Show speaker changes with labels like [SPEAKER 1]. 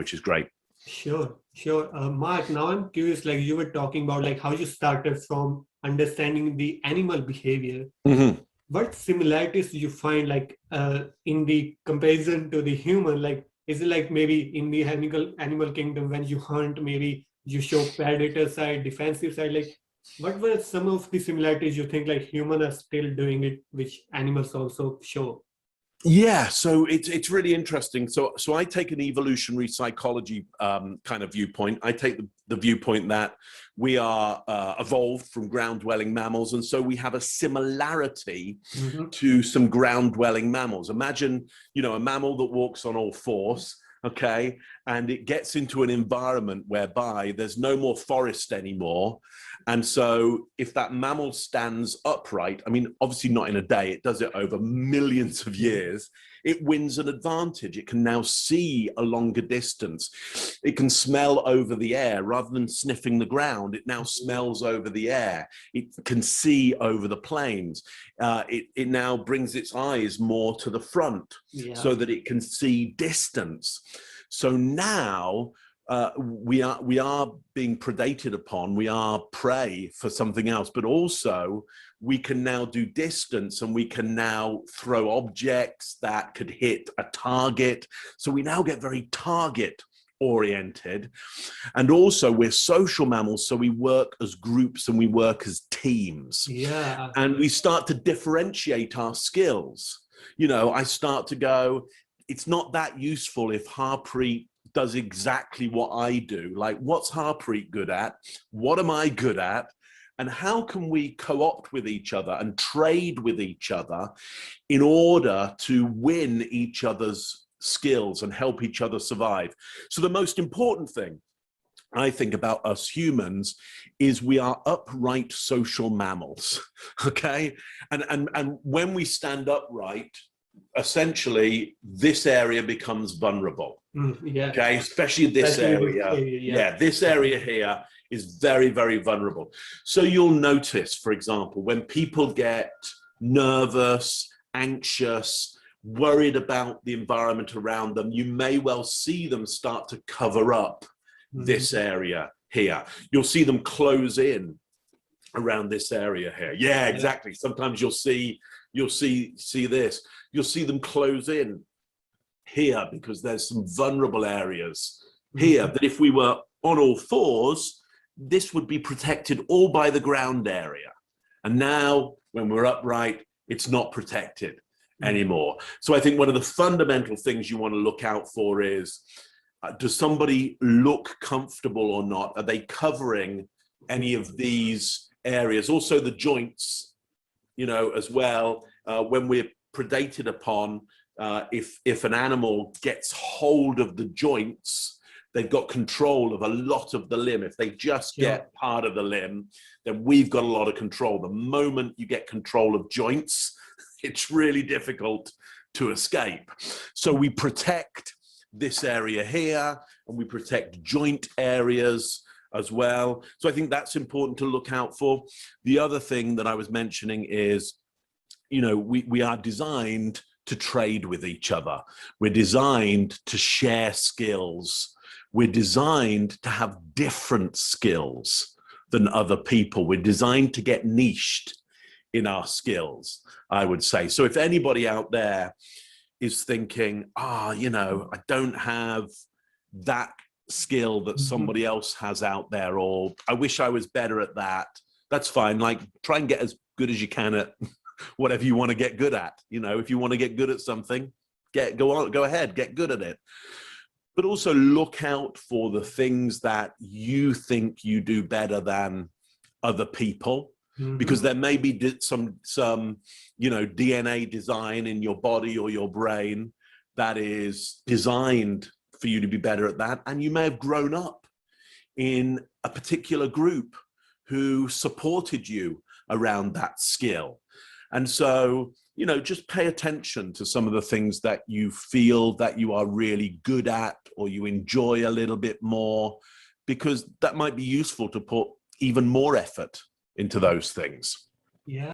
[SPEAKER 1] which is great.
[SPEAKER 2] Sure, sure. Mark, now I'm curious, like you were talking about like how you started from understanding the animal behavior. What similarities do you find like in the comparison to the human? Like, is it like maybe in the animal kingdom when you hunt, maybe you show predator side, defensive side? Like, what were some of the similarities you think like humans are still doing it, which animals also show?
[SPEAKER 1] Yeah, so it's really interesting. So I take an evolutionary psychology kind of viewpoint. I take the viewpoint that we are evolved from ground-dwelling mammals, and so we have a similarity to some ground-dwelling mammals. Imagine, you know, a mammal that walks on all fours, okay, and it gets into an environment whereby there's no more forest anymore. And so if that mammal stands upright, I mean, obviously not in a day, it does it over millions of years, it wins an advantage. It can now see a longer distance. It can smell over the air rather than sniffing the ground. It now smells over the air. It can see over the plains. It now brings its eyes more to the front so that it can see distance. So now we are being predated upon, we are prey for something else, but also we can now do distance and we can now throw objects that could hit a target. So we now get very target oriented. And also we're social mammals, so we work as groups and we work as teams. Yeah. And we start to differentiate our skills. You know, I start to go, it's not that useful if Harpreet does exactly what I do. Like, what's Harpreet good at? What am I good at? And how can we co-opt with each other and trade with each other in order to win each other's skills and help each other survive? So the most important thing I think about us humans is we are upright social mammals, okay? And when we stand upright, essentially this area becomes vulnerable. Okay, especially this area. Yeah, this area here is very, very vulnerable. So you'll notice, for example, when people get nervous, anxious, worried about the environment around them, you may well see them start to cover up this area here. You'll see them close in around this area here. Yeah, exactly. Sometimes you'll see this. You'll see them close in here because there's some vulnerable areas here that if we were on all fours, this would be protected all by the ground area. And now when we're upright, it's not protected anymore. So I think one of the fundamental things you want to look out for is, does somebody look comfortable or not? Are they covering any of these areas? Also the joints, you know, as well, when we're predated upon, if an animal gets hold of the joints, they've got control of a lot of the limb. If they just get part of the limb, then we've got a lot of control. The moment you get control of joints, it's really difficult to escape. So we protect this area here, and we protect joint areas as well. So I think that's important to look out for. The other thing that I was mentioning is, you know, we are designed to trade with each other. We're designed to share skills. We're designed to have different skills than other people. We're designed to get niched in our skills, I would say. So if anybody out there is thinking, you know, I don't have that skill that somebody else has out there, or I wish I was better at that, that's fine. Like, try and get as good as you can at whatever you want to get good at. You know, if you want to get good at something, go ahead, get good at it. But also look out for the things that you think you do better than other people, because there may be some you know, DNA design in your body or your brain that is designed for you to be better at that. And you may have grown up in a particular group who supported you around that skill. And so, you know, just pay attention to some of the things that you feel that you are really good at, or you enjoy a little bit more, because that might be useful to put even more effort into those things.
[SPEAKER 2] Yeah.